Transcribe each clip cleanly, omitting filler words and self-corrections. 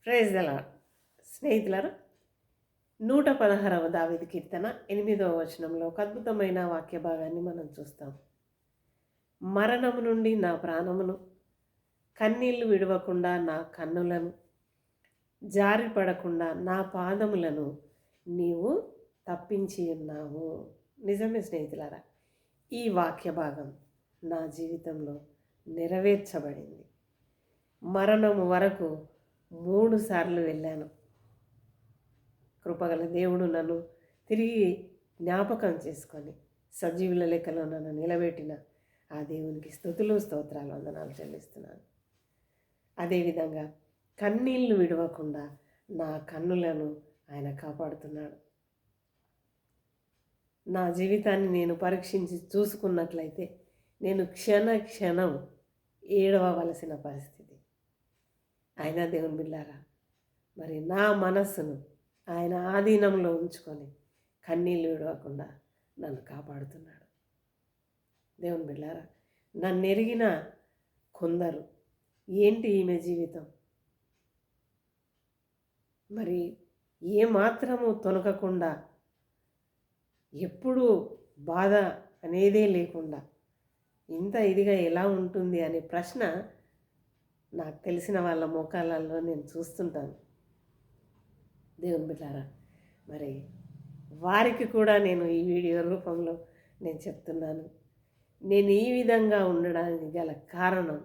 Praise the lord. స్నేహితులారా, 116వ దావీదు కీర్తన 8వ వచనంలో ఒక అద్భుతమైన వాక్య భాగాన్ని మనం చూస్తాం. మరణము నుండి నా ప్రాణమును, కన్నీళ్లు విడవకుండా నా కన్నులను, జారిపడకుండా నా పాదములను నీవు తప్పించి ఉన్నావు. నిజమే స్నేహితులారా, ఈ వాక్య భాగం నా జీవితంలో నెరవేర్చబడింది. మరణము వరకు 3 సార్లు వెళ్ళాను. కృపగల దేవుడు నన్ను తిరిగి జ్ఞాపకం చేసుకొని సజీవుల లెక్కలో నన్ను నిలబెట్టిన ఆ దేవునికి స్తుతులు స్తోత్రాలు వందనాలు చెల్లిస్తున్నాను. అదేవిధంగా కన్నీళ్లు విడవకుండా నా కన్నులను ఆయన కాపాడుతున్నాడు. నా జీవితాన్ని నేను పరీక్షించి చూసుకున్నట్లయితే నేను క్షణం ఏడవవలసిన పరిస్థితి. అయినా దేవుని బిడ్డలారా, మరి నా మనస్సును ఆయన ఆధీనంలో ఉంచుకొని కన్నీళ్ళు విడవకుండా నన్ను కాపాడుతున్నాడు. దేవుని బిడ్డలారా, నన్ను ఎరిగిన కొందరు ఏంటి ఈమె జీవితం, మరి ఏమాత్రము తొనకకుండా ఎప్పుడూ బాధ అనేదే లేకుండా ఇంత ఇదిగా ఎలా ఉంటుంది అనే ప్రశ్న నాకు తెలిసిన వాళ్ళ మోకాళ్ళల్లో నేను చూస్తుంటాను. దేవుని బిడ్డలారా, మరి వారికి కూడా నేను ఈ వీడియో రూపంలో నేను చెప్తున్నాను. నేను ఈ విధంగా ఉండడానికి గల కారణం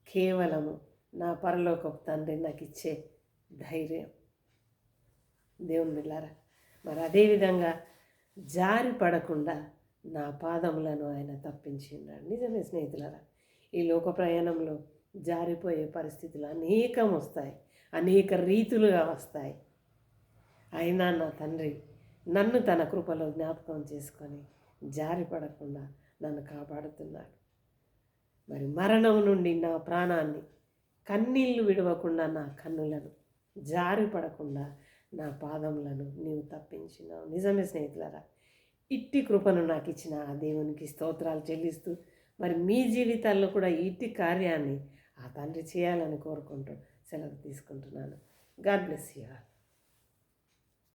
కేవలము నా పరలోకపు తండ్రి నాకు ఇచ్చే ధైర్యం. దేవుని బిడ్డలారా, మరి అదేవిధంగా జారి పడకుండా నా పాదములను ఆయన తప్పించి ఉన్నాడు. నిజమే స్నేహితులారా, ఈ లోక ప్రయాణంలో జారిపోయే పరిస్థితులు అనేకం వస్తాయి, అనేక రీతులుగా వస్తాయి. అయినా నా తండ్రి నన్ను తన కృపలో జ్ఞాపకం చేసుకొని జారి పడకుండా నన్ను కాపాడుతున్నాడు. మరి మరణం నుండి నా ప్రాణాన్ని, కన్నీళ్లు విడవకుండా నా కన్నులను, జారి పడకుండా నా పాదములను నీవు తప్పించినావు. నిజమే స్నేహితులారా, ఇట్టి కృపను నాకు ఇచ్చిన ఆ దేవునికి స్తోత్రాలు చెల్లిస్తూ మరి మీ జీవితాల్లో కూడా ఇట్టి కార్యాన్ని ఆ తండ్రి చేయాలని కోరుకుంటూ సెలవు తీసుకుంటున్నాను. God bless you all.